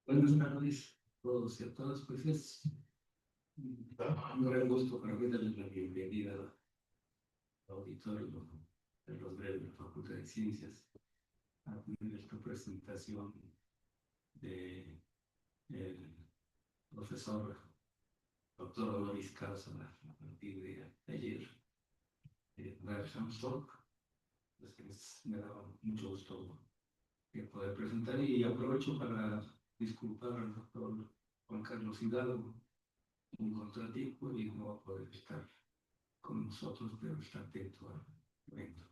Buenas tardes a todos y a todas. Pues es un gran gusto para mí darles la bienvenida al auditorio de los de la Facultad de Ciencias a tener esta presentación del profesor doctor honoris causa a partir de ayer, Ralph Armstrong. Pues me da mucho gusto poder presentar y aprovecho para disculpar al doctor Juan Carlos Hidalgo, un contratiempo y no va a poder estar con nosotros, pero está atento al evento.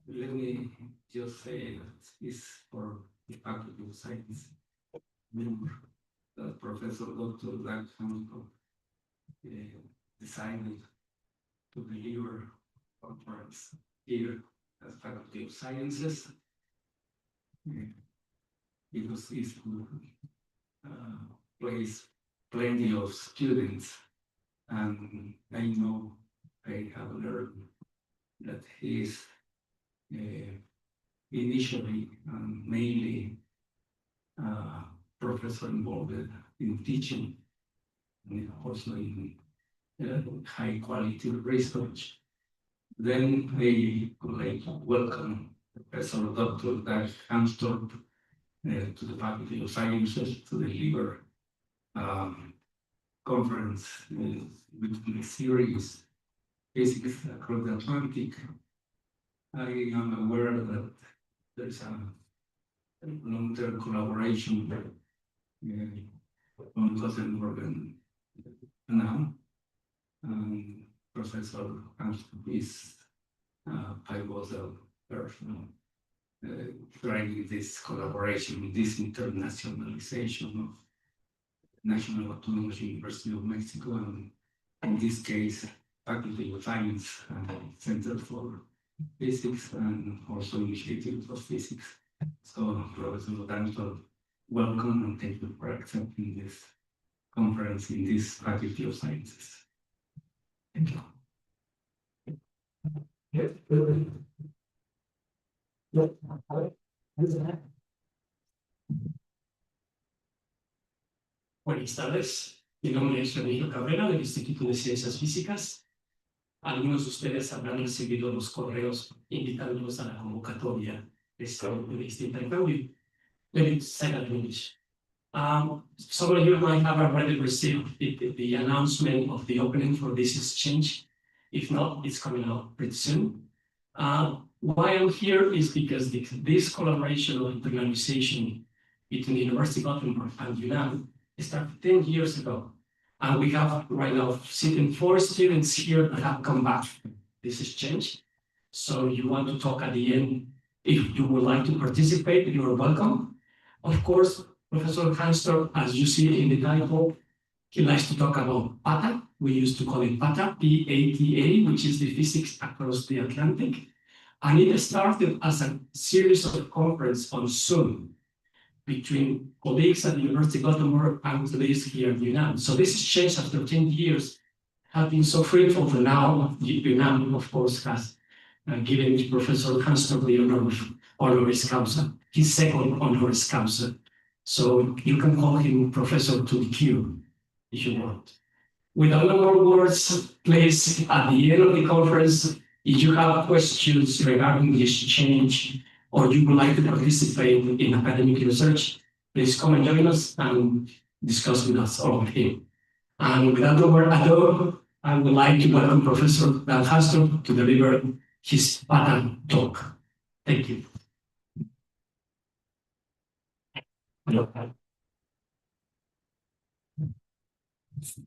Let me just say that it's for the Faculty of Science member that Professor Dr. Doug Hamilton decided to deliver conference here as Faculty of Sciences. Because it's place plenty of students, and I know I have learned that he is initially and mainly professor involved in teaching and also in high quality research. Then I would like to welcome Professor Dr. Doug Hamilton to the Faculty of Sciences to deliver conference with the series Physics Across the Atlantic. I am aware that there's a long-term collaboration on Gothenburg and now. Professor Armstrong is pivotal person driving this collaboration, this internationalization of National Autonomous University of Mexico, and in this case, Faculty of Science and Center for Physics, and also Initiative of Physics. So, Professor Danton, welcome and thank you for accepting this conference in this Faculty of Sciences. Thank you. Buenas tardes, mi nombre es Remigio Cabrera del Instituto de Ciencias Físicas. Algunos de ustedes habrán recibido los correos invitándolos a la convocatoria de este intercambio. Let me say that in English. Some of you might have already received the announcement of the opening for this exchange. If not, it's coming out pretty soon. Why I'm here is because this collaboration or internalization between the University of Gothenburg and UNAM started 10 years ago. And we have right now sitting 4 students here that have come back from this exchange. So you want to talk at the end. If you would like to participate, you are welcome. Of course, Professor Hanstorp, as you see in the title, he likes to talk about PATA. We used to call it PATA, P-A-T-A, which is the Physics Across the Atlantic. And it started as a series of conferences on Zoom between colleagues at the University of Gothenburg and colleagues here at UNAM. So this exchange after 10 years has been so fruitful that now UNAM, of course, has given Professor Hanstorp the honor of honoris causa, his second honoris causa. So you can call him Professor to the Q if you want. Without more words, please, at the end of the conference, if you have questions regarding the exchange or you would like to participate in academic research, please come and join us and discuss with us all of him. And without more ado, I would like to welcome Professor Doug Hamilton to deliver his pattern talk. Thank you.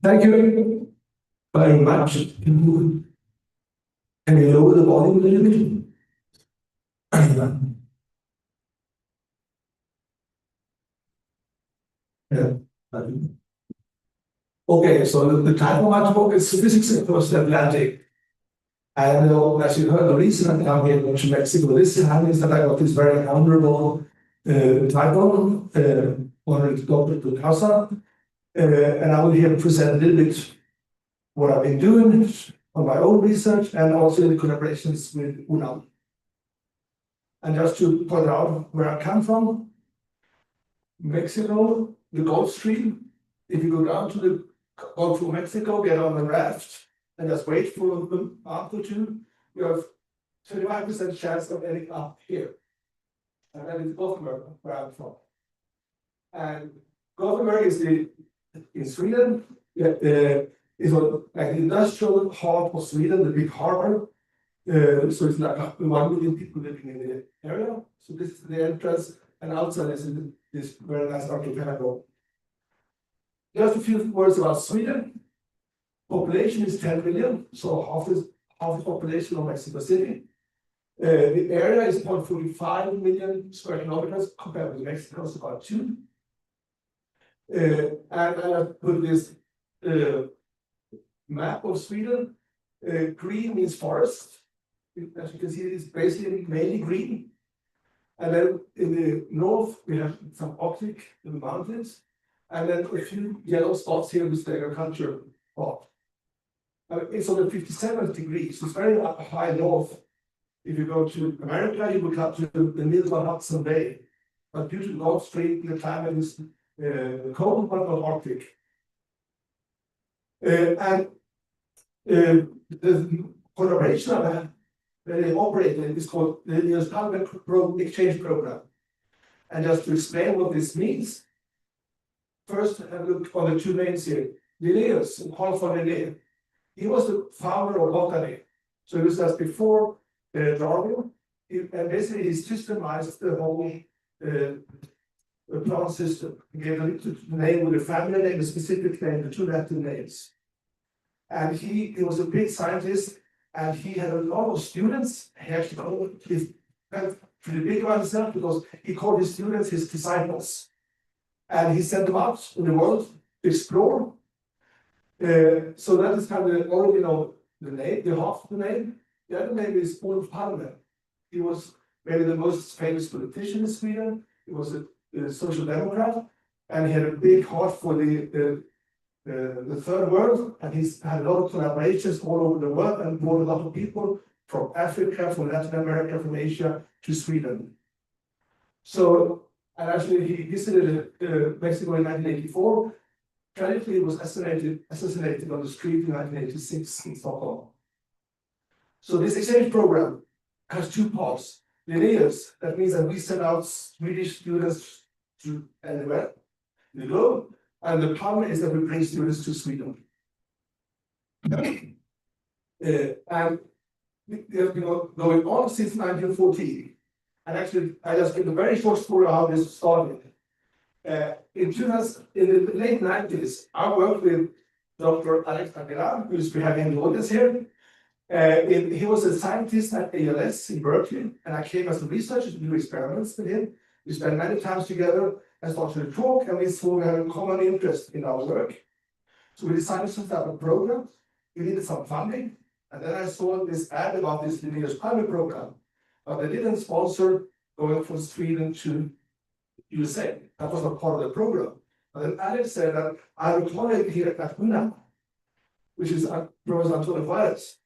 Thank you very much. Can you lower the volume a little bit? Yeah. Okay, so the title of my talk is Physics Across the Atlantic. And as you heard, the reason I come here to Mexico this time is that I got this very honorable title, honoris causa, and I will here present a little bit what I've been doing on my own research and also in the collaborations with UNAM. And just to point out where I come from, Mexico, the Gulf Stream, if you go down to the Gulf of Mexico, get on the raft, and just wait for a month or two, you have 25% chance of ending up here. And that is Gothenburg, where I'm from. And Gothenburg is in Sweden, is like the industrial heart of Sweden, the big harbor. So it's like 1 million people living in the area. So this is the entrance, and outside is this very nice archipelago. Just a few words about Sweden. Population is 10 million, so half the population of Mexico City. The area is 0.45 million square kilometers compared with Mexico, it's about 2. And I put this map of Sweden. Green means forest. As you can see, it's basically mainly green. And then in the north, we have some Arctic in the mountains. And then a few yellow spots here with the agriculture part. It's on the 57th degree, so it's very high north. If you go to America, you will come to the middle of Hudson Bay. But due to the Gulf Stream, the climate is cold but not Arctic. And the collaboration that they operate in is called the Linnaeus Exchange Program. And just to explain what this means, first have a look on the two names here. Linnaeus, Carl von Linné, he was the founder of botany. So he was just before Darwin, and basically he systemized the whole plant system. He gave the name with a family name, a specific name, the two Latin names. And he was a big scientist, and he had a lot of students. He actually called his pretty big about himself because he called his students his disciples. And he sent them out in the world to explore. So that is kind of the origin of the name, the half of the name. The other name is Olof Palme. He was maybe the most famous politician in Sweden. He was a social democrat, and he had a big heart for the third world. And he's had a lot of collaborations all over the world and brought a lot of people from Africa, from Latin America, from Asia to Sweden. So, and actually he visited Mexico in 1984. Tragically, he was assassinated on the street in 1986 in Stockholm. So this exchange program has two parts. Linnaeus, that means that we send out Swedish students to anywhere in the globe, and the Palme is that we bring students to Sweden. And we have been going on since 1914. And actually, I just give a very short story of how this started. In the late 90s, I worked with Dr. Alex Aguilar, who's behind the audience here. He was a scientist at ALS in Berkeley, and I came as a researcher to do experiments with him. We spent many times together and started to talk, and we saw we had a common interest in our work. So we decided to set up a program. We needed some funding, and then I saw this ad about this Linnaeus Palme program, but they didn't sponsor going from Sweden to USA. That was not part of the program. But then Alex said that I have a colleague here at UNAM, which is Professor Antonio Juarez.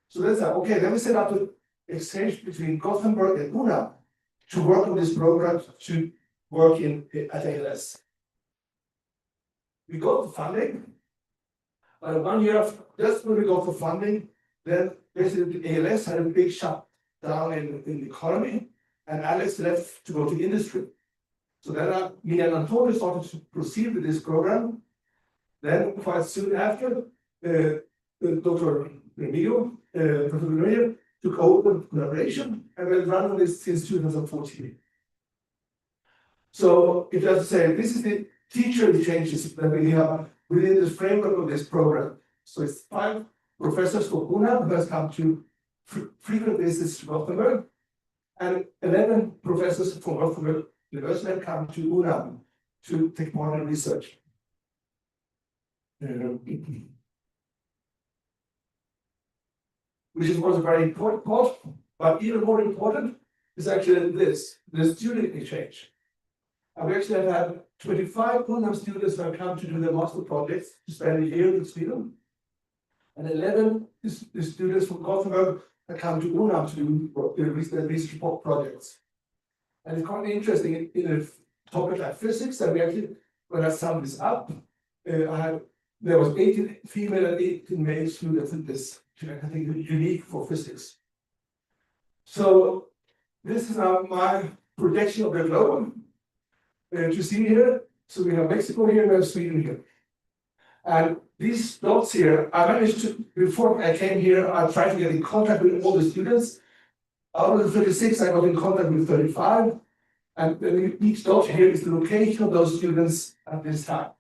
So they said, okay, let me set up an exchange between Gothenburg and UNAM to work on this program to work at ALS. We got the funding, and 1 year after, just when we got the funding, then basically ALS had a big shutdown in the economy, and Alex left to go to industry. So then me and Antonio started to proceed with this program. Then quite soon after, Dr. Remigio, Professor Remigio, took over the collaboration, and we've run this since 2014. So if I have to say, this is the teacher exchanges that we have within the framework of this program. So it's 5 professors from UNAM who has come to frequent visits to Gothenburg, and 11 professors from Gothenburg University have come to UNAM to take part in research. Which was a very important part, but even more important is actually the student exchange. And we actually have had 25 UNAM students who have come to do their master projects to spend a year in Sweden. And 11 students from Gothenburg that come to UNAM to do research projects. And it's quite interesting in a topic like physics that we actually, when I summed this up, there was 18 female and 18 male students in this, which I think is unique for physics. So this is now my projection of the globe. You see here, so we have Mexico here, we have Sweden here. And these dots here, I managed to, before I came here, I tried to get in contact with all the students. Out of the 36, I got in contact with 35. And then each dot here is the location of those students at this time.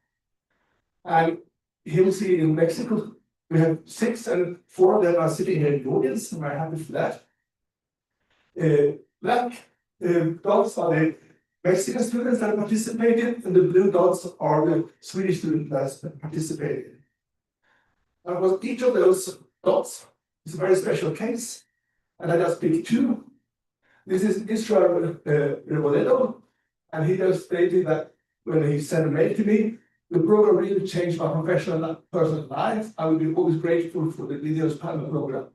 And here we see in Mexico, we have 6 and 4 of them are sitting here in the audience. I'm very happy for that. Black dots are the Mexican students that participated, and the blue dots are the Swedish students that participated. And of course, each of those dots is a very special case, and I just picked 2. This is Israel Reboledo, and he just stated that when he sent a mail to me, the program really changed my professional personal life. I will be always grateful for the Videos Panel program.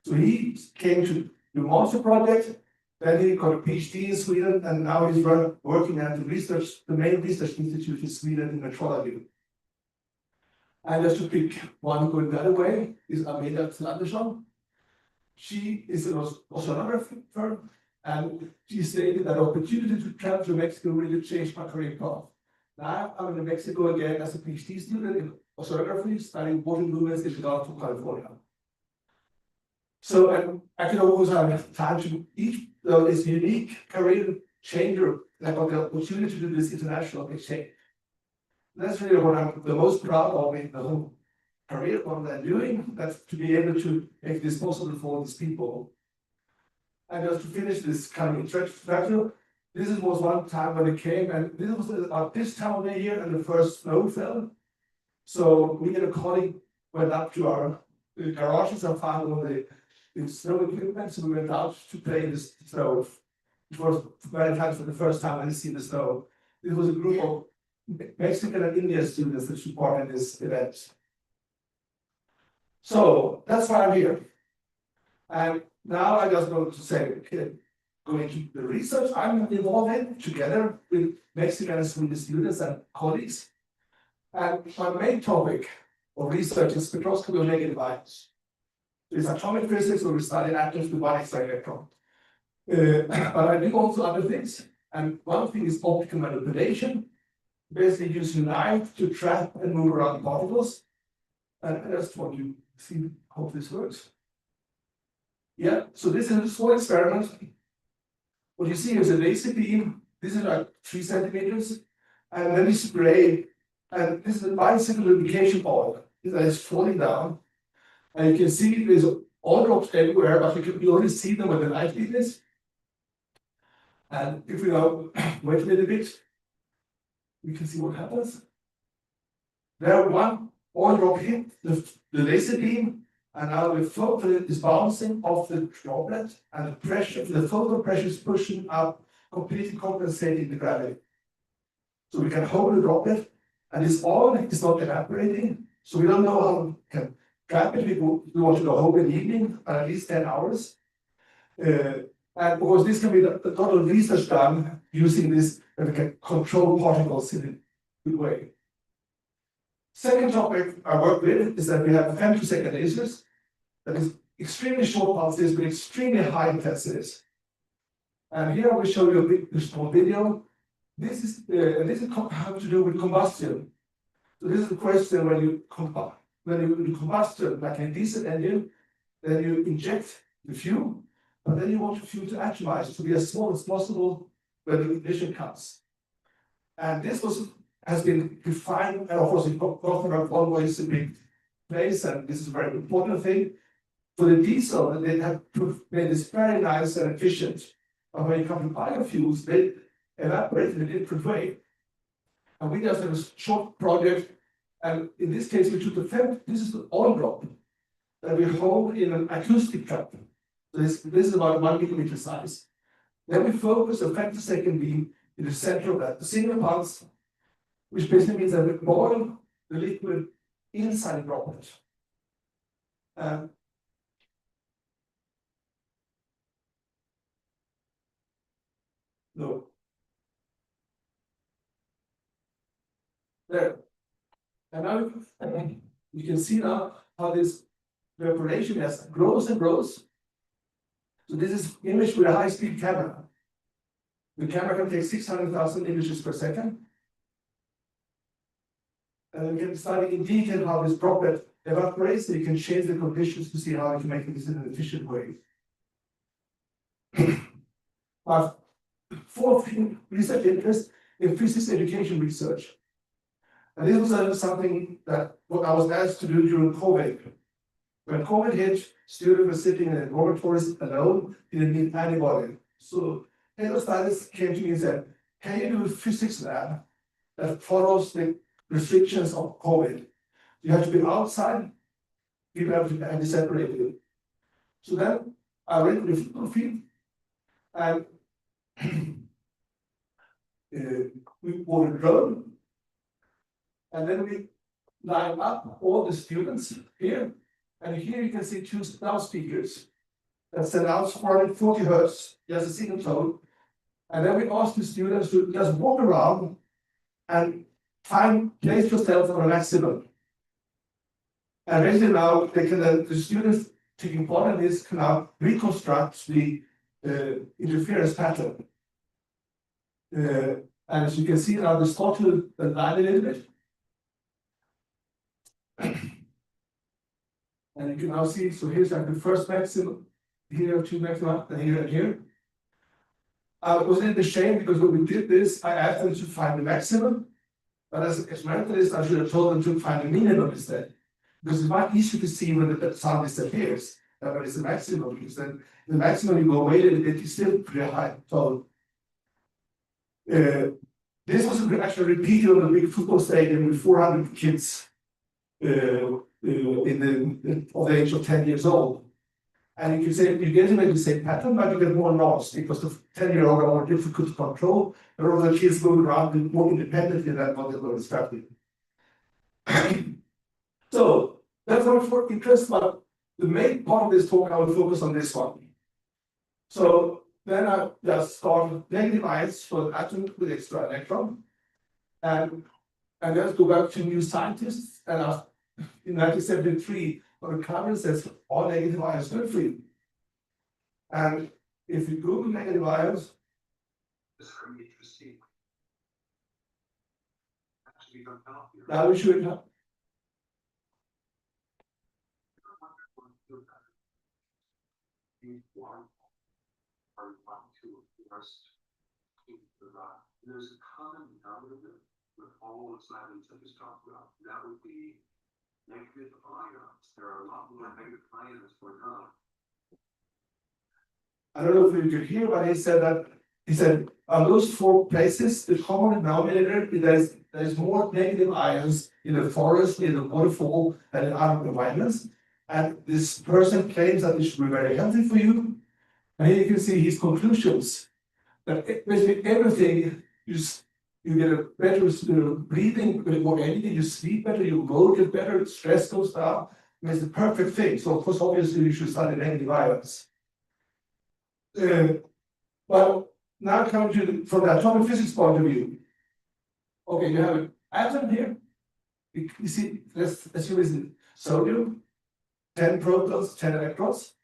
So he came to the master project. Then he got a PhD in Sweden, and now he's working at the main research institute in Sweden in metrology. And just to pick one going the other way is Amelia Andersson. She is an oceanographer firm, and she stated that opportunity to travel to Mexico really changed my career path. Now I'm in Mexico again as a PhD student in oceanography, studying water movements in the Gulf of California. So, and I can always have time to each this unique career changer, like got the opportunity to do this international exchange. That's really what I'm the most proud of in the whole career, what I'm doing, that's to be able to make this possible for these people. And just to finish this kind of introduction, this was one time when it came, and this was about this time of the year, and the first snow fell. So me and a colleague went up to our garages and found all the snow equipment, so we went out to play this snow. It was many times for the first time I see the snow. It was a group of Mexican and Indian students that supported this event. So that's why I'm here. And now I just want to say, okay, going to the research I'm involved in together with Mexican and Swedish students and colleagues. And my main topic of research is spectroscopy of negative ions. It's atomic physics, where we study atoms with one extra electron. But I do also other things. And one thing is optical manipulation, basically using light to trap and move around particles. And I just want to see how this works. Yeah, so this is a small experiment. What you see is a laser beam. This is like 3 centimeters. And then we spray, and this is a bicycle lubrication oil that is falling down. And you can see there's oil drops everywhere, but you only see them when the light beam is. And if we now wait a little bit, we can see what happens. There, one oil drop hit the laser beam, and now the photon is bouncing off the droplet, and the pressure, the photon pressure is pushing up, completely compensating the gravity. So we can hold the droplet, and this oil is not evaporating, so we don't know how we can trap it. We want to go home in the evening, at least 10 hours. And of course, this can be a lot of research done using this, and we can control particles in a good way. Second topic I work with is that we have femtosecond lasers that is extremely short pulses with extremely high intensities. And here I will show you a small video. This is how to do with combustion. So this is the question when you do combustion like a diesel engine, then you inject the fuel, but then you want the fuel to atomize to be as small as possible when the ignition comes. And this has been defined, and of course, in Gothenburg always a big place, and this is a very important thing. For the diesel, and they have made this very nice and efficient. But when you come to biofuels, they evaporate in a different way. And we just have a short project, and in this case, we took this is the oil drop that we hold in an acoustic cup. So this is about 1 millimeter size. Then we focus a femtosecond beam in the center of that, the single pulse, which basically means that we boil the liquid inside the droplet. No. There. And now you can see now how this evaporation has grows and grows. So this is image with a high-speed camera. The camera can take 600,000 images per second. And we can study in detail how this droplet evaporates, so you can change the conditions to see how you can make this in an efficient way. Our fourth research interest in physics education research. And this was something that what I was asked to do during COVID. When COVID hit, students were sitting in laboratories alone, didn't need anybody. So head of studies came to me and said, can you do a physics lab that follows the restrictions of COVID? You have to be outside, people have to be separated. So then I went to the football field and we bought a drone, and then we line up all the students here, and here you can see two loudspeakers that send out 440 hertz, just a single tone, and then we ask the students to just walk around and place yourself on a maximum. And basically now they can the students taking part in this can now reconstruct the interference pattern. And as you can see now, they start to line a little bit. And you can now see, so here's like the first maximum, here are two maxima, and here and here. I was a little bit ashamed because when we did this, I asked them to find the maximum, but as an experimentalist, I should have told them to find the minimum instead. Because it's much easier to see when the sound disappears than when it's the maximum, because then the maximum you go away a little bit, it's still pretty high tone. This was actually repeated on a big football stadium with 400 kids of the age of 10 years old. And you can say you get maybe the same pattern, but you get more lost because the 10-year-old are more difficult to control, and all the kids moving around more independently than what they were instructed. So that's our interest, but the main part of this talk I will focus on this one. So then I just started negative ions for the atom with extra electron, and let's go back to new scientists. And in 1973, on the cover says all negative ions good for you. And if you Google negative ions, It's very interesting. Actually, don't help you. now we should have. There's a common denominator with all the slides that we talked about. That would be negative ions. There are a lot more negative ions for non. I don't know if you could hear, but he said on those four places, the common denominator is there's more negative ions in the forest, in the waterfall, and in other environments. And this person claims that it should be very healthy for you. And here you can see his conclusions. That basically everything you get a better breathing, more energy, you sleep better, your mood gets better, stress goes down. It's the perfect thing. So of course, obviously, you should study negative ions. Well, now coming to from the atomic physics point of view. Okay, you have an atom here. You see, let's assume it's sodium, 10 protons, 10 electrons.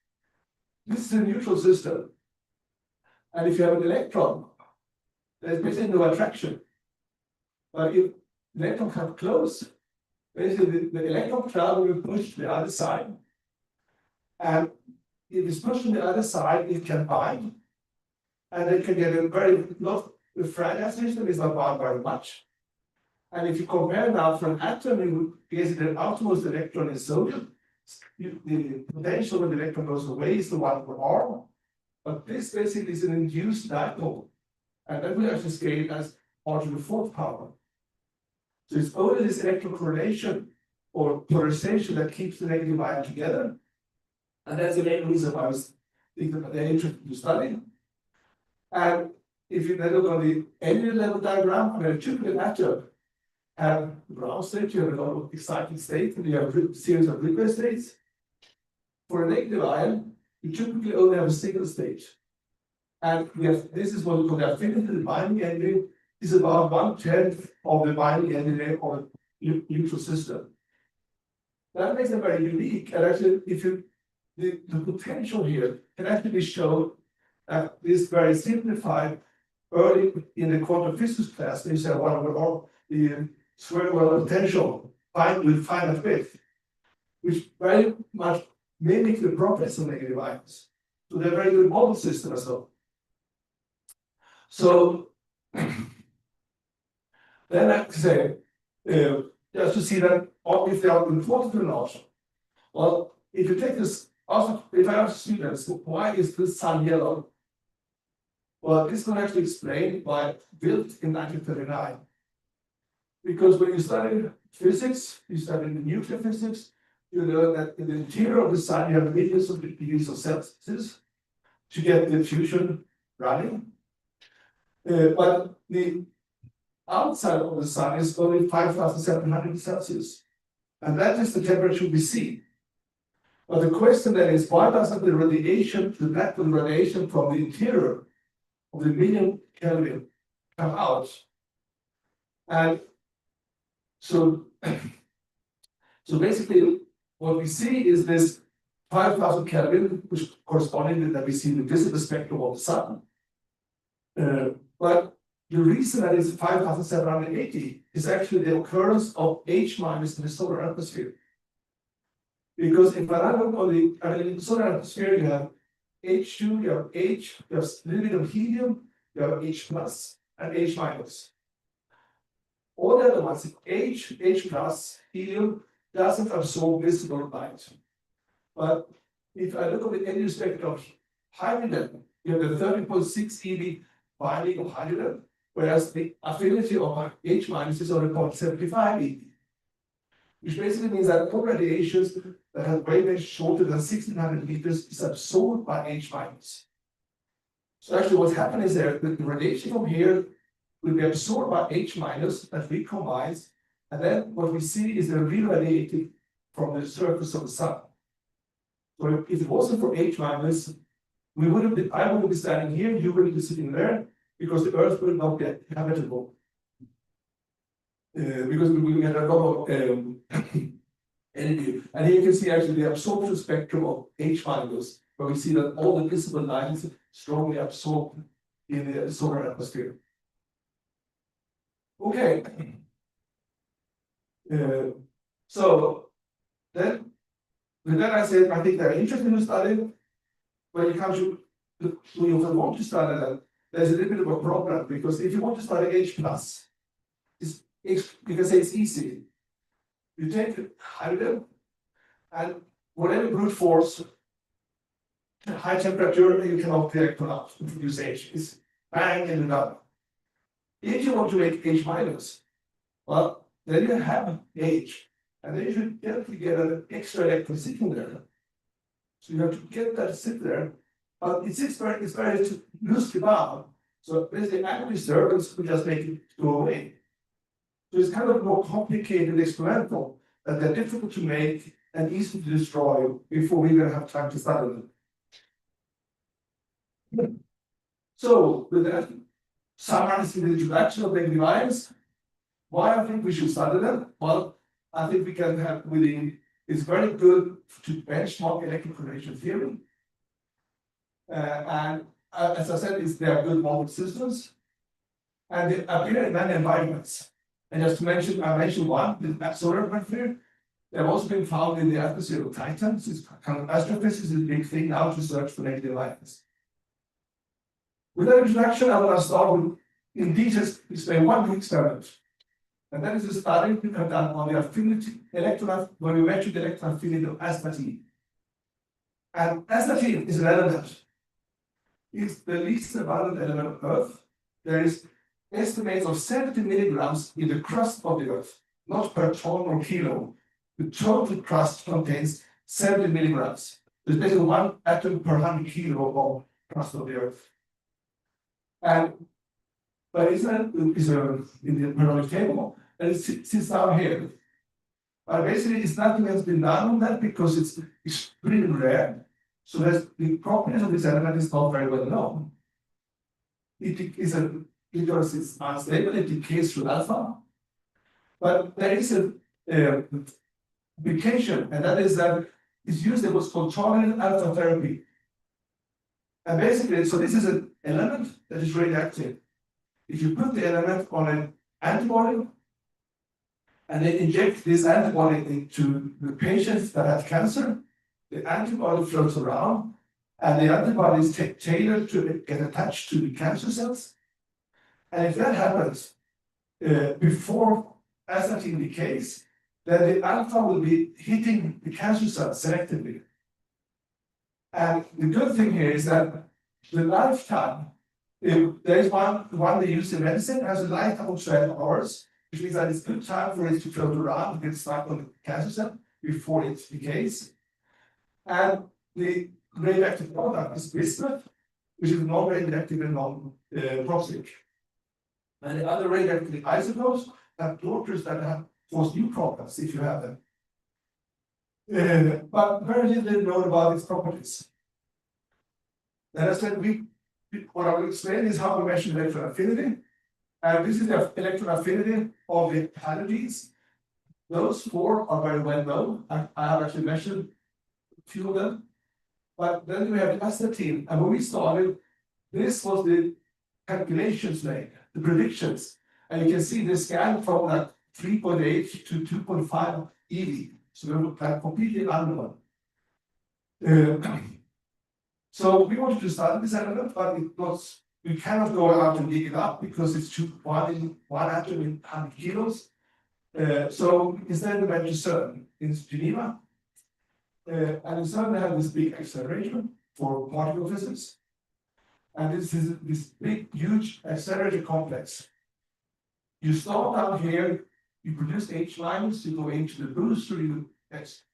This is a neutral system. And if you have an electron, there's basically no attraction. But if the electron comes close, basically the electron cloud will push to the other side. And if it's pushed to the other side, it can bind. And it can get a very not the fragile system is not bound very much. And if you compare now for an atom, you basically the outermost electron is sodium. The potential when the electron goes away is the one for R. But this basically is an induced dipole. And that will actually scale as R to the fourth power. So it's only this electrocorrelation or polarization that keeps the negative ion together. And that's the main reason why I was thinking about the interested to study. And if you then look on the energy level diagram, where a typical atom have ground state, you have a lot of excited states, and you have a series of liquid states. for a negative ion, you typically only have a single state. And this is what we call the affinity. The binding energy is about 1/10 of the binding energy of a neutral system. That makes them very unique. And actually, the potential here can actually be shown at this very simplified early in the quantum physics class. They said one of all the square world potential with finite width, which very much mimic the properties of negative ions. So they're very good model system as well. So then I say, just to see that if they are important or not. Well, if you take this, also, if I ask students, why is this sun yellow? Well, this can actually explain why built in 1939. Because when you study physics, you study nuclear physics, you learn that in the interior of the sun, you have millions of degrees of Celsius to get the fusion running. But the outside of the sun is only 5,700 Celsius. And that is the temperature we see. But the question then is, why doesn't the radiation, the black hole radiation from the interior of the million Kelvin come out? And so basically, what we see is this 5,000 Kelvin, which corresponding to that we see the visible spectrum of the sun. But the reason that it's 5,780 is actually the occurrence of H minus in the solar atmosphere. Because if I look on in the solar atmosphere, you have H2, you have H, you have a little bit of helium, you have H plus and H minus. All the other ones, H plus, helium doesn't absorb visible light. But if I look at the energy spectrum of hydrogen, you have the 30.6 eV binding of hydrogen, whereas the affinity of H minus is only 0.75 eV. Which basically means that all radiations that have wavelengths shorter than 1600 meters is absorbed by H minus. So actually what's happening is there, the radiation from here will be absorbed by H minus that recombines, and then what we see is the re-radiated from the surface of the sun. So if it wasn't for H minus, I wouldn't be standing here, you wouldn't be sitting there, because the Earth will not be habitable. Because we will get a lot of energy. And here you can see actually the absorption spectrum of H minus, where we see that all the visible lines strongly absorbed in the solar atmosphere. Okay. So then, with that I said, I think they're interested in studying. When it comes to when you want to study them, there's a little bit of a problem, because if you want to study H plus, you can say it's easy. You take hydrogen and whatever brute force, high temperature, you cannot react to produce H. It's bang and done. If you want to make H minus, well, then you have H, and then you should get an extra electron sitting there. So you have to get that sit there, but it's very loosely bound. So basically, angle disturbance will just make it go away. So it's kind of more complicated experimental, that they're difficult to make and easy to destroy before we're going to have time to study them. So with that, summarizing the introduction of negative ions, why I think we should study them? Well, I think we can have it's very good to benchmark electroconduction theory. And as I said, they are good model systems, and they appear in many environments. And just to mention, I mentioned one, the solar atmosphere. They have also been found in the atmosphere of Titan. So it's kind of astrophysics is a big thing now to search for negative ions. With that introduction, I want to start with, in detail, explain one big experiment. And that is a study we have done on the affinity electron, when we measured the electron affinity of astatine. And astatine is an element. It's the least abundant element of Earth. There is estimates of 70 milligrams in the crust of the Earth, not per ton or kilo. The total crust contains 70 milligrams. There's basically 1 atom per 100 kilo of crust of the Earth. But it's in the periodic table, and it sits down here. But basically, it's nothing has been done on that because it's extremely rare. So the properties of this element is not very well known. Because it's unstable, it decays through alpha. But there is a application, and that is that it's used in what's called targeted alpha therapy. And basically, so this is an element that is radioactive. If you put the element on an antibody, and then inject this antibody into the patients that have cancer, the antibody floats around, and the antibody is tailored to get attached to the cancer cells. And if that happens before astatine decays, then the alpha will be hitting the cancer cells selectively. And the good thing here is that the lifetime, there is one they use in medicine, has a lifetime of 12 hours, which means that it's good time for it to float around, get stuck on the cancer cell before it decays. And the radioactive product is bismuth, which is non-radioactive and non-toxic. And the other radioactive isotopes have daughters that have cause new problems if you have them. But very little known about its properties. Then I said, what I will explain is how we measure electron affinity. And this is the electron affinity of the halogens. Those four are very well known. I have actually measured a few of them. But then we have astatine. And when we started, this was the calculations made, the predictions. And you can see the scan from like 3.8 to 2.5 EV. So we look like completely unknown. So we wanted to study this element, but we cannot go out and dig it up because it's one atom in 100 kilos. So instead we went to CERN in Geneva. And in CERN they have this big accelerator for particle physics. And this is this big, huge accelerator complex. You start down here, you produce H minus, you go into the booster, you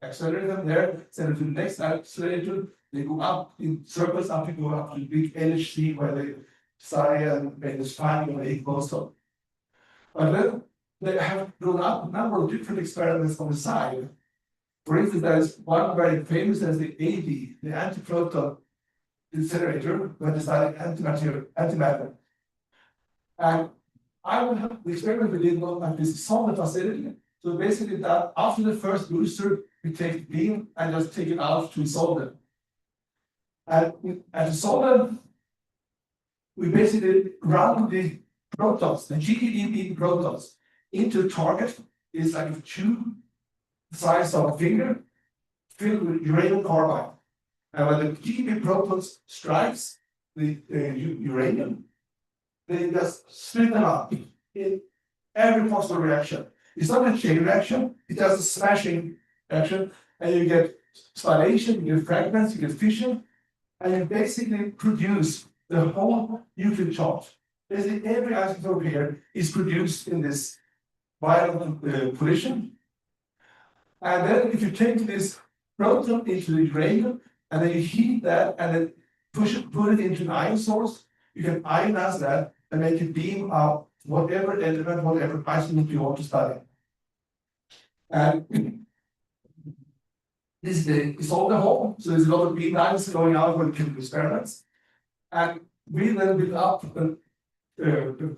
accelerate them there, send them to the next accelerator, they go up in circles up to go up to the big LHC where they study and make this finding where it goes up. But then they have drawn up a number of different experiments on the side. For instance, there is one very famous as the AD, the anti-proton accelerator, where they study antimatter. And the experiment we did was at this solder facility. So basically that after the first booster, we take the beam and just take it out to solder. And at the solder, we basically run the protons, the GeV protons, into a target. It's like a tube the size of a finger, filled with uranium carbide. And when the GeV protons strikes the uranium, they just split them up in every possible reaction. It's not a chain reaction, it does a smashing reaction, and you get spallation, you get fragments, you get fission, and you basically produce the whole nuclear charge. Basically, every isotope here is produced in this violent collision. And then if you take this proton into the uranium, and then you heat that, and then put it into an ion source, you can ionize that and make it beam out whatever element, whatever isotope you want to study. And this is all the whole, so there's a lot of beam lines going out when chemical experiments. And we then built up an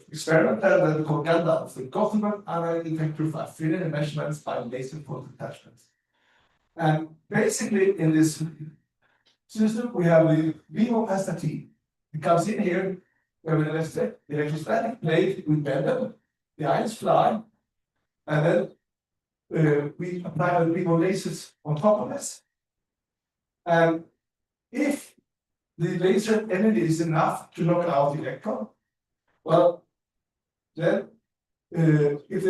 experiment that we call GANDALF, the Gothenburg Analytic Detector for Affinity Measurements by Laser Photon Detachments. And basically in this system, we have the beam of astatine. It comes in here, we have an electrostatic plate with bended, the ions fly, and then we apply the beam of lasers on top of this. And if the laser energy is enough to knock out the electron, well, then if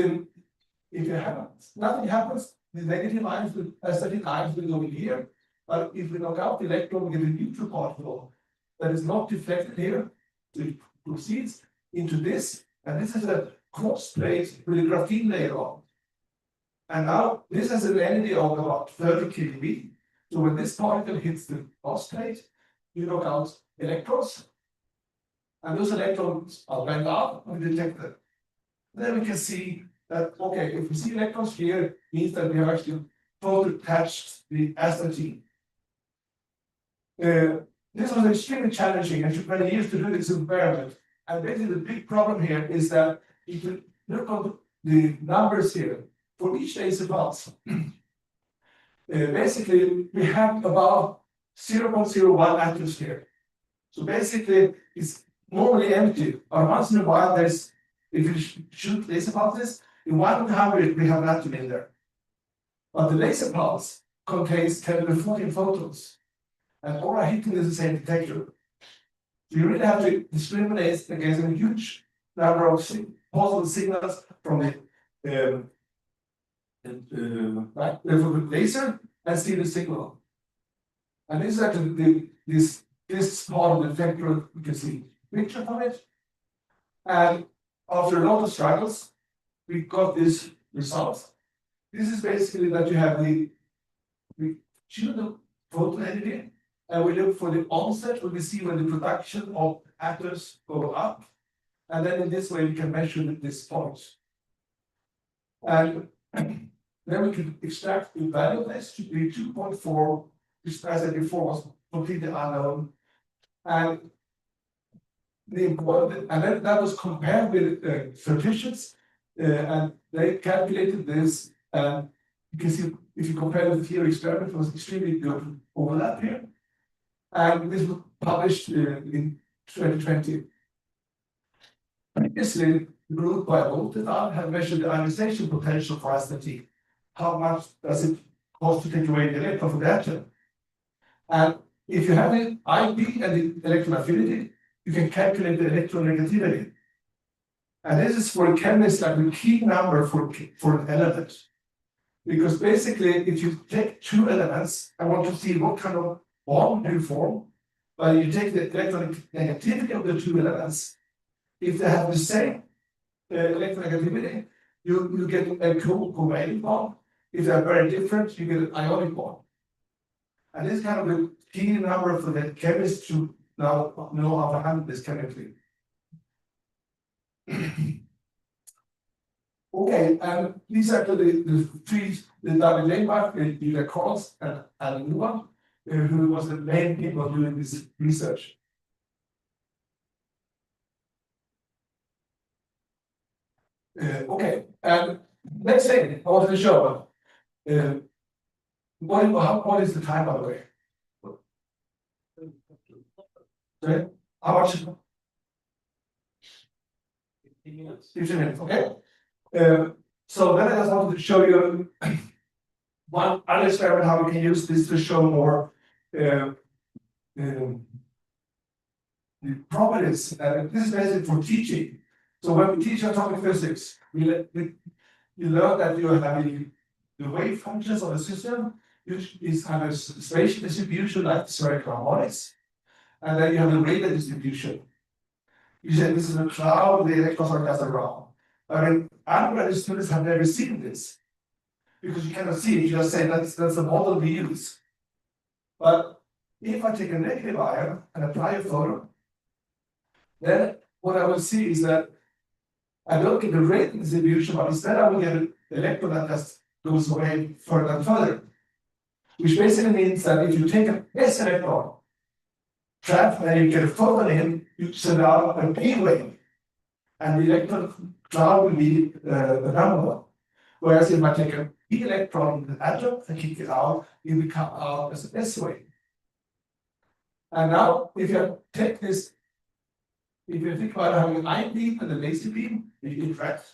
nothing happens, the negative ions will, astatine ions will go in here. But if we knock out the electron, we get a neutral particle that is not deflected here. So it proceeds into this, and this is a cross plate with a graphene layer on. And now this has an energy of about 30 keV. So when this particle hits the cross plate, you knock out electrons, and those electrons are bent up and detected. Then we can see that, okay, if we see electrons here, means that we have actually photo-attached the astatine. This was extremely challenging and took many years to do this experiment. And basically the big problem here is that if you look at the numbers here, for each laser pulse, basically we have about 0.01 atoms here. So basically it's normally empty, or once in a while there's, if you shoot laser pulses, in 100 we have an atom in there. But the laser pulse contains 10 to 14 photons, and all are hitting the same detector. So you really have to discriminate against a huge number of possible signals from the laser and see the signal. And this is actually this part of the detector, you can see a picture from it. And after a lot of struggles, we got this result. This is basically that you have we choose the photon energy, and we look for the onset when we see when the production of atoms go up. And then in this way, we can measure this point. And then we can extract the value of this to be 2.4, which as I said before was completely unknown. And the important, and then that was compared with statisticians, and they calculated this. And you can see if you compare the theory experiment, it was extremely good overlap here. And this was published in 2020. Previously, the group by Volt et al. Have measured the ionization potential for astatine. How much does it cost to take away the electron from the atom? And if you have the IP and the electron affinity, you can calculate the electronegativity. And this is for chemists like the key number for an element. Because basically, if you take two elements, I want to see what kind of bond you form, but you take the electronegativity of the two elements. If they have the same electronegativity, you get a covalent bond. If they are very different, you get an ionic bond. And this is kind of the key number for the chemists to now know how to handle this chemically. Okay, and these are the three, the David Leinbach, Julia Karls, and Alan Newman, who was the main people doing this research. Okay, and next thing I wanted to show, what is the time, by the way? Sorry? How much? 15 minutes. 15 minutes, okay. So then I just wanted to show you one other experiment how we can use this to show more the properties. This is basically for teaching. So when we teach atomic physics, you learn that you have the wave functions of the system, which is have a spatial distribution like spherical harmonics, and then you have the radar distribution. You say this is a cloud, the electrons are just around. I mean, undergraduate students have never seen this because you cannot see it. You just say that's the model we use. But if I take a negative ion and apply a photon, then what I will see is that I don't get the rate distribution, but instead I will get an electron that just goes away further and further. Which basically means that if you take an S electron, trap, and you get a photon in, you send out a P wave. And the electron cloud will be the number one. Whereas if I take a P electron in the atom and kick it out, it will come out as an S wave. And now, if you take this, if you think about having an ion beam and a laser beam, you interact,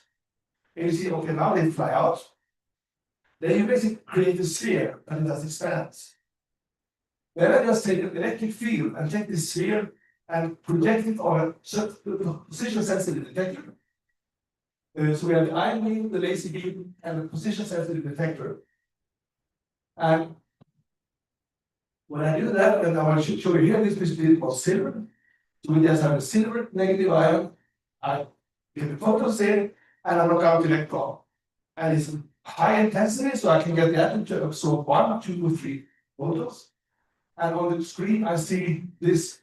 and you see, okay, now they fly out, then you basically create a sphere and it just expands. Then I just take an electric field and take this sphere and project it on a certain position sensitive detector. So we have the ion beam, the laser beam, and the position sensitive detector. And when I do that, and I want to show you here, this basically was silver. So we just have a silver negative ion. I get the photons in, and I knock out the electron. And it's high intensity, so I can get the atom to absorb 1, 2, or 3 photons. And on the screen, I see this.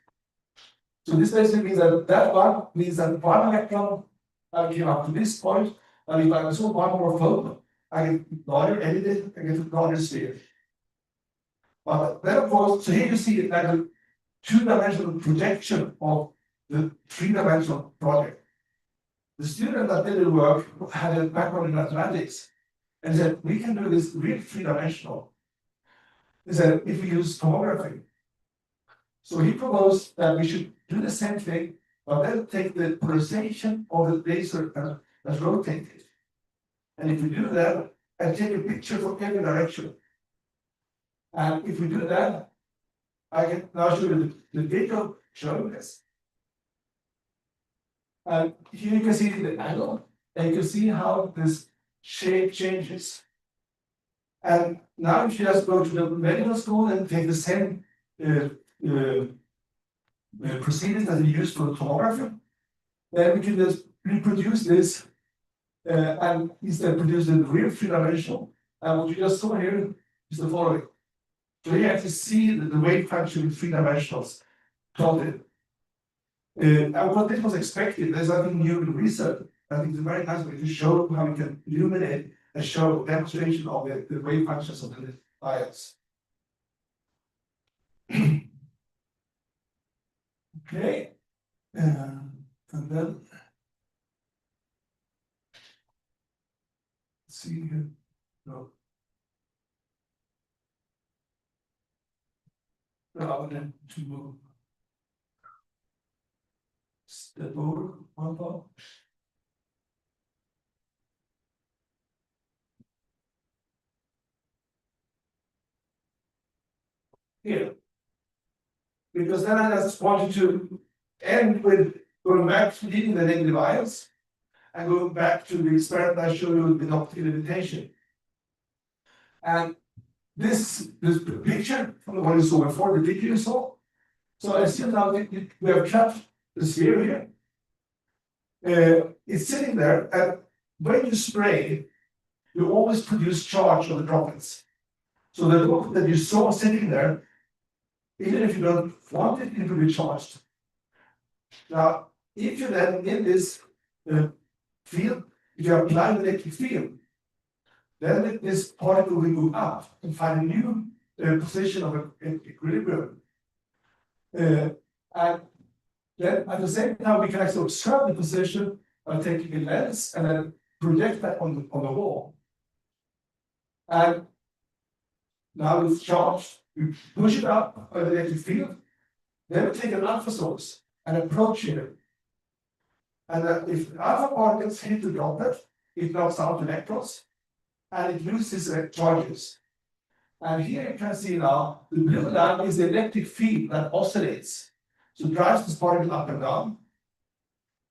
So this basically means that one means that one electron came up to this point, And if I zoom one more photo, I get larger edited, I get a larger sphere. But then of course, so here you see like a two-dimensional projection of the three-dimensional project. The student that did the work had a background in mathematics and said, we can do this real three-dimensional. He said, if we use tomography. So he proposed that we should do the same thing, but then take the polarization of the laser and rotate it. And if we do that, and take a picture from every direction. And if we do that, I can now show you the video showing this. And here you can see the angle, and you can see how this shape changes. And now if you just go to the medical school and take the same proceedings that we use for tomography, then we can just reproduce this and instead produce the real three-dimensional. And what you just saw here is the following. So here you actually see the wave function in three dimensionals plotted. And what this was expected, there's nothing new in research. I think it's a very nice way to show how we can illuminate and show demonstration of the wave functions of the ions. Okay, and then let's see here. No. Rather than to step over one part. Here. Because then I just wanted to end with going back to leaving the negative ions and going back to the experiment I showed you with optical limitation. And this picture from the one you saw before, the video you saw. So I assume now we have trapped the sphere here. It's sitting there, and when you spray, you always produce charge on the droplets. So the droplet that you saw sitting there, even if you don't want it, it will be charged. Now, if you then in this field, if you apply the electric field, then this particle will move up and find a new position of equilibrium. And then at the same time, we can actually observe the position by taking a lens and then project that on the wall. And now it's charged, we push it up by the electric field, then we take an alpha source and approach it. And if the alpha particles hit the droplet, it knocks out electrons and it loses charges. And here you can see now the blue line is the electric field that oscillates, so drives this particle up and down.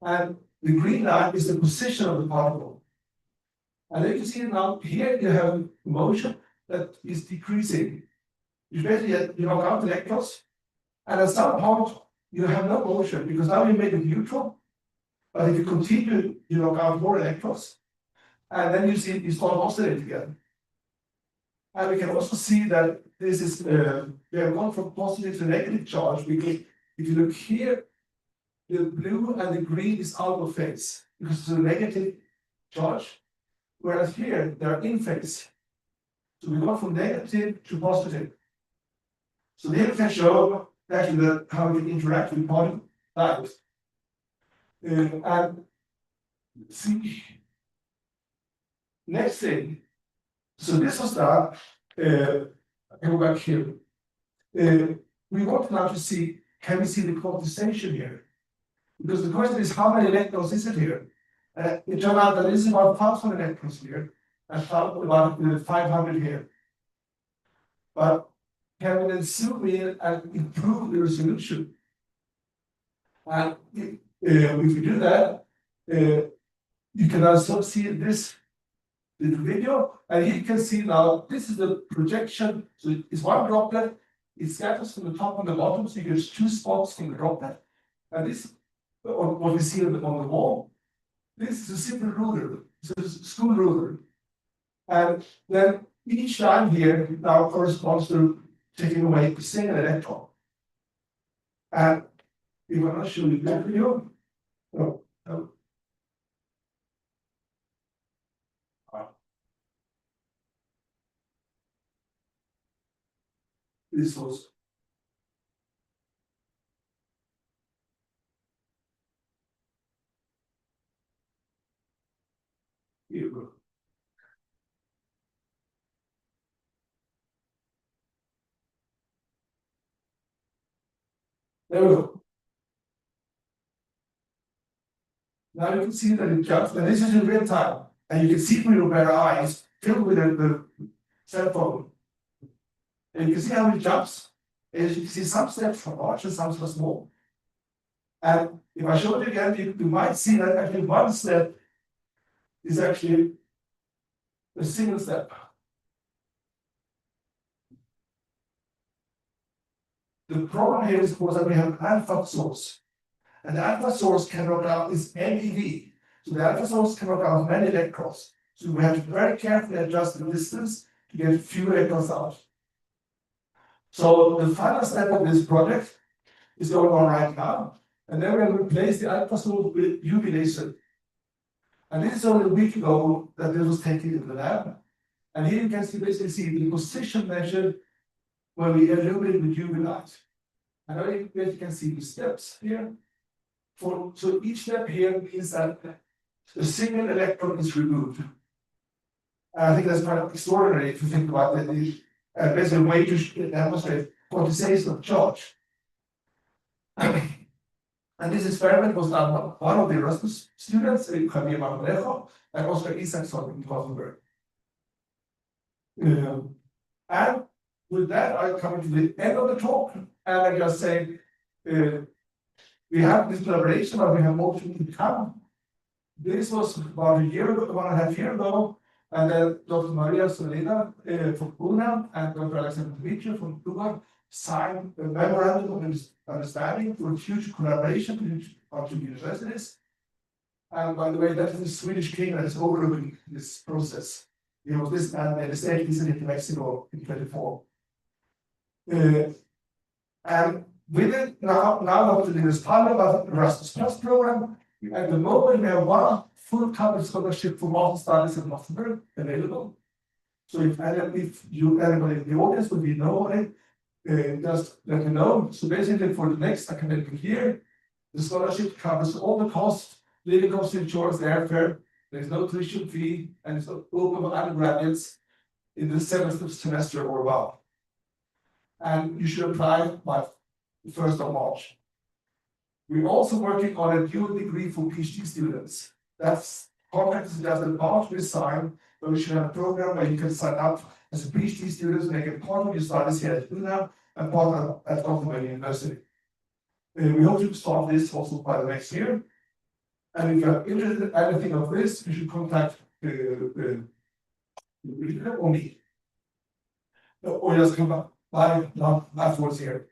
And the green line is the position of the particle. And you can see now here you have motion that is decreasing. You basically knock out electrons, and at some point you have no motion because now you made it neutral. But if you continue, you knock out more electrons, and then you see you start oscillating again. And we can also see that this is we have gone from positive to negative charge because if you look here, the blue and the green is out of phase because it's a negative charge, whereas here they are in phase. So we go from negative to positive. So here we can show actually how we can interact with particles. And see, next thing. So this was done. I go back here. We want now to see, can we see the quantization here? Because the question is, how many electrons is it here? It turned out that there is about 1,000 electrons here, and about 500 here. But can we then zoom in and improve the resolution? And if we do that, you can also see this in the video, and here you can see now this is the projection. So it's one droplet, it scatters from the top and the bottom, so you get two spots in the droplet. And this, what we see on the wall, this is a simple ruler, it's a school ruler. And then each line here now corresponds to taking away a single electron. And if I'm not showing you that video, no. this was. Here we go. There we go. Now you can see that it jumps, and this is in real time. And you can see with your bare eyes, filled with the cell phone. And you can see how it jumps. And you can see some steps are large and some are small. And if I show it again, you might see that actually one step is actually a single step. The problem here is, of course, that we have an alpha source. And the alpha source can knock out this MEV. So the alpha source can knock out many electrons. So we have to very carefully adjust the distance to get few electrons out. So the final step of this project is going on right now. And then we're going to replace the alpha source with UV laser. And this is only a week ago that this was taken in the lab. And here you can basically see the position measured when we illuminate with UV light. And now you can see the steps here. So each step here means that a single electron is removed. And I think that's kind of extraordinary if you think about it. There's a way to demonstrate quantization of charge. And this experiment was done by one of the Erasmus students, Javier Marmolejo, and Oscar Isaacson in Gothenburg. And with that, I come to the end of the talk, and I just say, we have this collaboration, but we have more to come. This was about a year ago, 1.5 years ago, and then Dr. Maria Soleda from UNAM and Dr. Alexander Dmitry from UNAM signed a memorandum of understanding for future collaboration between our two universities. And by the way, that is the Swedish king that is overlooking this process. It was this and the state visited Mexico in 24. And with it, now up to this part about the Erasmus Plus program, at the moment we have one full coverage scholarship for master studies in Gothenburg available. So if anybody in the audience would be know it, just let me know. So basically for the next academic year, the scholarship covers all the costs, living costs, insurance, airfare, there's no tuition fee, and it's open for undergraduates in the 7th semester or above. And you should apply by the 1st of March. We're also working on a dual degree for PhD students. That's contract is just a part we sign, but we should have a program where you can sign up as a PhD student, make it part of your studies here at UNAM and part at Gothenburg University. We hope to start this also by the next year. And if you're interested in anything of this, you should contact or me. Or just come by afterwards here.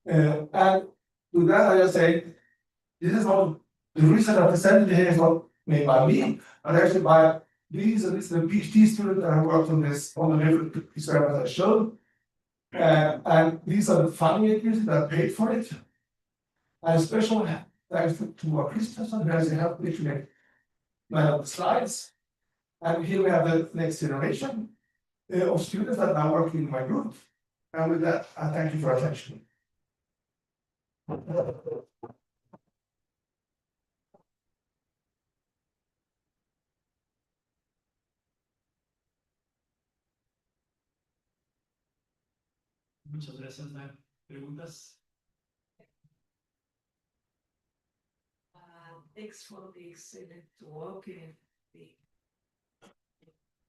And with that, I just say, this is not the reason I presented here is not made by me, but actually by these and this is a PhD student that have worked on this on the different experiments I showed. And these are the fundraisers that paid for it. And special thanks to our Christensen who has helped me to make the slides. And here we have the next generation of students that are now working in my group. And with that, I thank you for your attention. Muchas gracias, Dan. ¿Preguntas? Thanks for the excellent work and the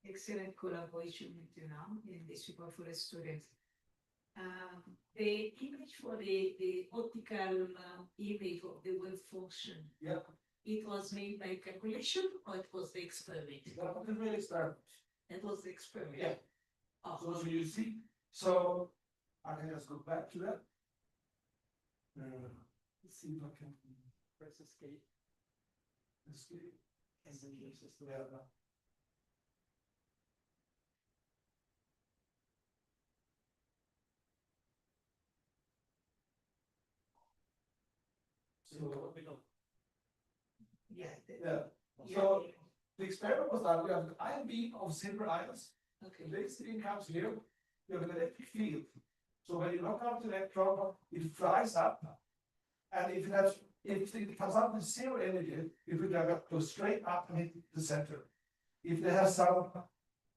excellent collaboration with UNAM and the support for the students. The image for the optical image of the wave function, Yeah, it was made by calculation or it was the experiment? that was the real experiment. It was the experiment. Yeah. Oh, So you see, so I can just go back to that. Let's see if I can press escape. Escape. And then just there now. So, yeah. yeah. So the experiment was done. We have an ion beam of silver ions. Okay. The big stream comes here. you have an electric field. So when you knock out the electron, it flies up, and if it comes up with zero energy, it will go straight up and hit the center. If they have some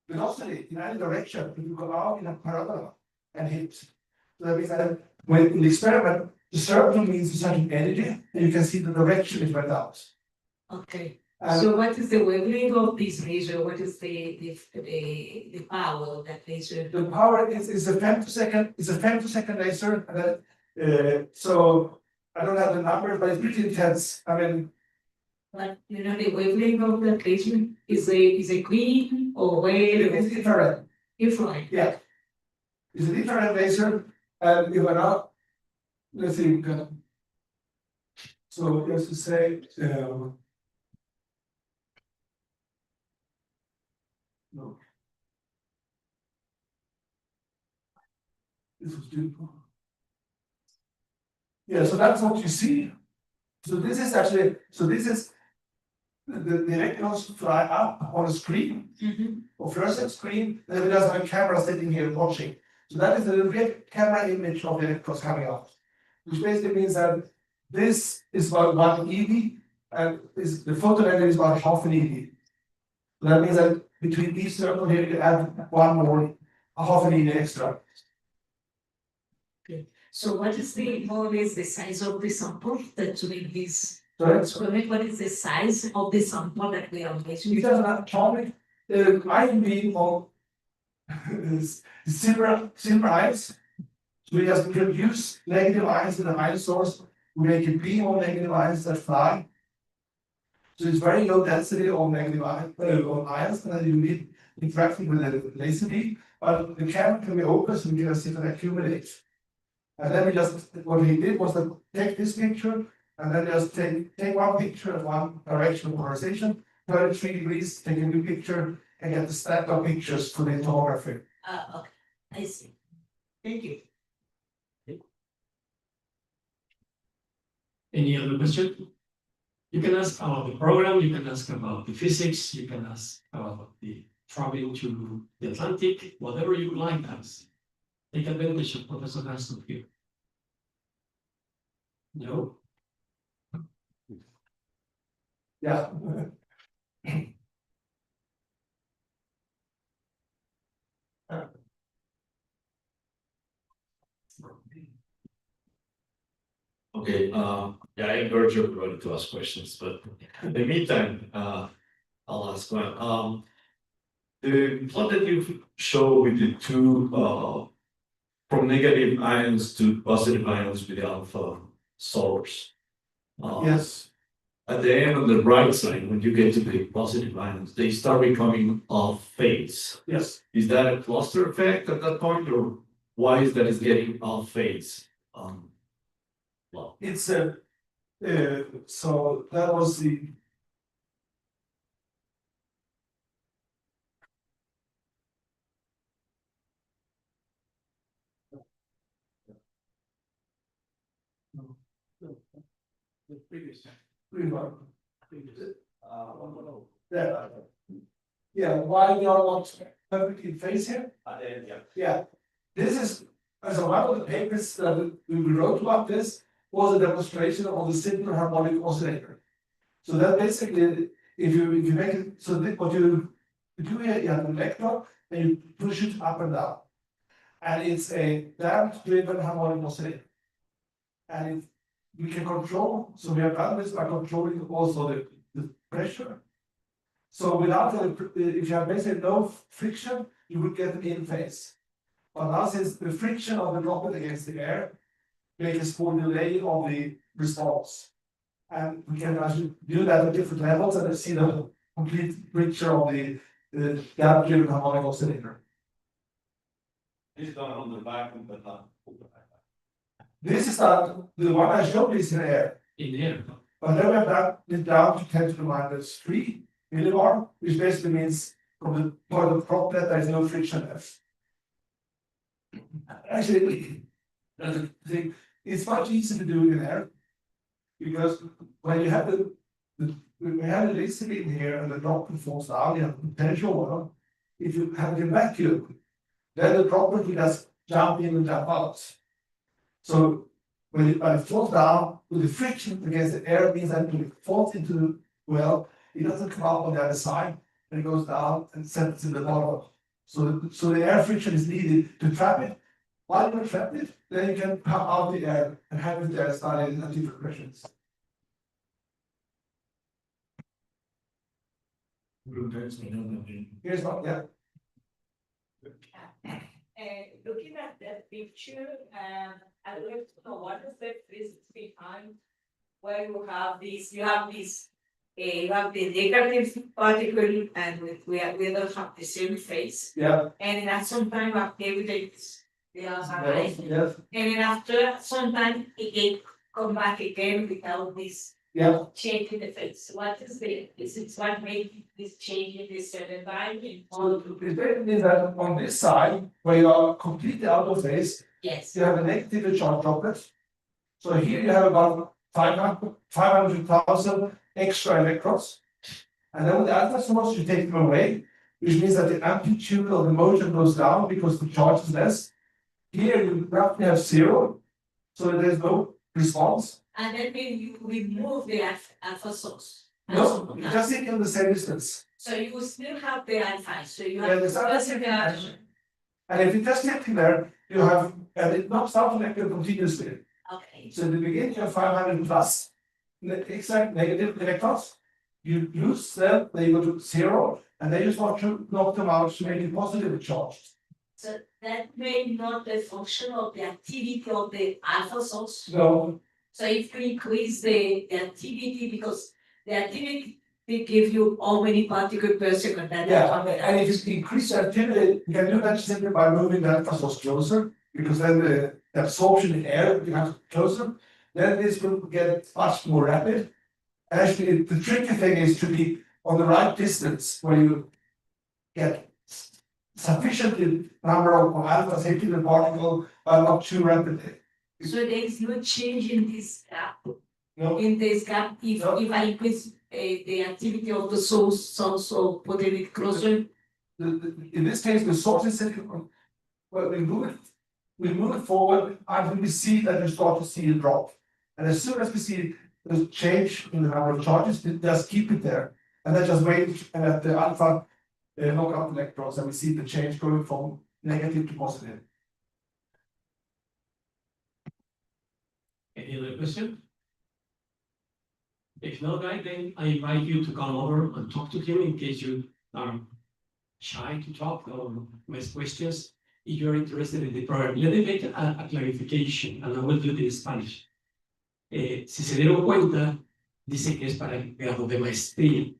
velocity in any direction, it will go out in a parabola and hit. So that means that when in the experiment, the circle means a certain energy, and you can see the direction it went out. Okay. And So what is the wavelength of this laser? What is the power of that laser? the power is a femtosecond. It's a femtosecond laser, and so I don't have the numbers, but it's pretty intense. I mean, But you know the wavelength of that laser is a green or red it's or infrared. infrared? Yeah, it's an infrared laser, and you are not. Let's see. So just to say, no. This was beautiful. Yeah, so that's what you see. So this is actually, the electrons fly up on a screen, or fluorescent screen, and then we just have a camera sitting here watching. So that is the real camera image of the electrons coming out, which basically means that this is about 1 eV, and the photon energy is about half an eV. So that means that between each circle here, you add one more, half an eV extra. So what is more or less the size of the sample that to make this? So So what is the size of the sample that we are it measuring? has an atomic ion beam of silver ions. So we just produce negative ions in the ion source. We make a beam of negative ions that fly. So it's very low density of negative ions, and then you need interacting with the laser beam. But the camera can be open, so we can see that accumulate. And then what he did was to take this picture, and then just take one picture of one direction of polarization, 33 degrees, take a new picture, and get the stack of pictures for the tomography. Okay, I see. Thank you. Any other question? You can ask about the program, you can ask about the physics, you can ask about the traveling to the Atlantic, whatever you like ask. Take advantage of Professor Hansel here. No? Yeah. Okay, yeah, I encourage everybody to ask questions, but in the meantime, I'll ask one. The plot that you show with the two, from negative ions to positive ions with the alpha source. Yes. At the end on the right side, when you get to the positive ions, they start becoming off phase. Yes. Is that a cluster effect at that point, or why is that it's getting off phase? Well, It's so that was the. The previous one. Yeah. Yeah, why we are not perfectly in phase here? yeah. Yeah, this is, so one of the papers that we wrote about this was a demonstration of the simple harmonic oscillator. So that basically, if you make it, so what you do here, you have an electron and you push it up and down. And it's a damped driven harmonic oscillator. And we can control, so we have done this by controlling also the pressure. So without if you have basically no friction, you would get an in phase. But now since the friction of the droplet against the air makes a small delay of the response. And we can actually do that at different levels and see the complete picture of the gap driven harmonic oscillator. It's done on the vacuum, but not. This is not the one I showed is in air. In there. But then we have done it down to 10 to the minus 3 millibar, which basically means from the part of the droplet there is no friction left. Actually, that's the thing. It's much easier to do in air because when you have when we have the laser beam here and the droplet falls down, you have potential. If you have it in vacuum, then the droplet will just jump in and jump out. So when it falls down, with the friction against the air means that when it falls into the well, it doesn't come up on the other side, and it goes down and settles in the bottom. So the air friction is needed to trap it. While you trap it, then you can pump out the air and have the air started at different pressures. Here's one, yeah. Looking at that picture, I would like to know what is the physics behind where you have this, you have the negative particle and we don't have the same phase. Yeah. And then at some time activities, they are Yes, yes, and then after some time it can come back again without this yeah. change in the phase. What is what made this change in this certain time? So the thing is that on this side, where you are completely out of phase, Yes. you have a negative charge droplet. So here you have about 500,000 extra electrons. And then with the alpha source, you take them away, which means that the amplitude of the motion goes down because the charge is less. Here you roughly have zero, so there's no response. And then when you remove the alpha source. No, you just take it on the same distance. So you will still have the alpha, so you Yeah, have there's alpha positive reaction. And if you just get in there, you have, and it knocks out the electron continuously. Okay. So in the beginning, you have 500 plus exact negative electrons. You lose them, they go to zero, and then you start to knock them out to make it positively charged. So that may not the function of the activity of the alpha source. So, So if you increase the activity, because the activity they give you how many particles per second. yeah, and if you increase the activity, you can do that simply by moving the alpha source closer, because then the absorption in air becomes closer. Then this will get much more rapid. Actually, the tricky thing is to be on the right distance where you get sufficient number of alphas hitting the particle, but not too rapidly. So there is no change in this gap. No. In this gap, No. if I increase the activity of the source, also putting it closer. In this case, the source is sitting on, well, we move it forward until we see that we start to see a drop. And as soon as we see the change in the number of charges, we just keep it there. And then just wait and let the alpha knock out electrons, and we see the change going from negative to positive. Any other question? If not, then I invite you to come over and talk to him in case you are shy to talk or ask questions. If you're interested in the program, let me make a clarification, and I will do it in Spanish. Si se dieron cuenta, dice que es para el grado de maestría,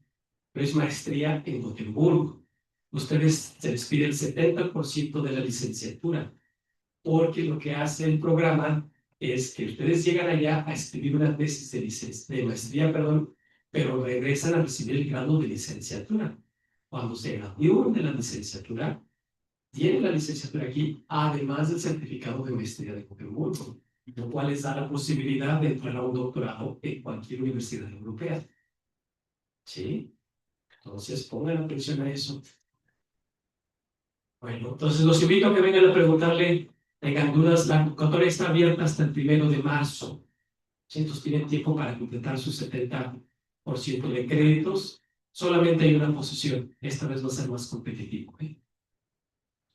pero es maestría en Gotemburgo. Ustedes se les pide el 70% de la licenciatura, porque lo que hace el programa es que ustedes llegan allá a escribir una tesis de maestría, pero regresan a recibir el grado de licenciatura. Cuando se gradúen de la licenciatura, tienen la licenciatura aquí, además del certificado de maestría de Gotemburgo, lo cual les da la posibilidad de entrar a un doctorado en cualquier universidad europea. ¿Sí? Entonces, pongan atención a eso. Bueno, entonces los invito a que vengan a preguntarle, tengan dudas, la convocatoria está abierta hasta el 1 de marzo. ¿Sí? Entonces tienen tiempo para completar su 70% de créditos. Solamente hay una posición, esta vez va a ser más competitivo.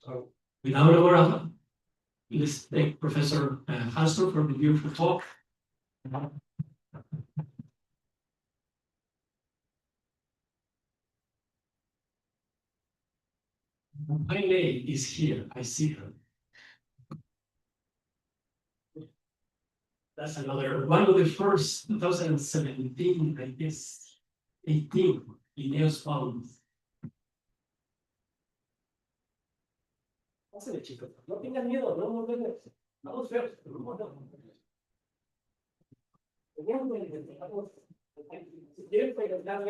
So, without more, let's thank Professor Hansel for the beautiful talk. My lady is here, I see her. That's another, one of the first, 2017, I guess, 18, Linnaeus found. Pásale, chicos, no tengan miedo, no, vamos a ver, si quieren preguntarle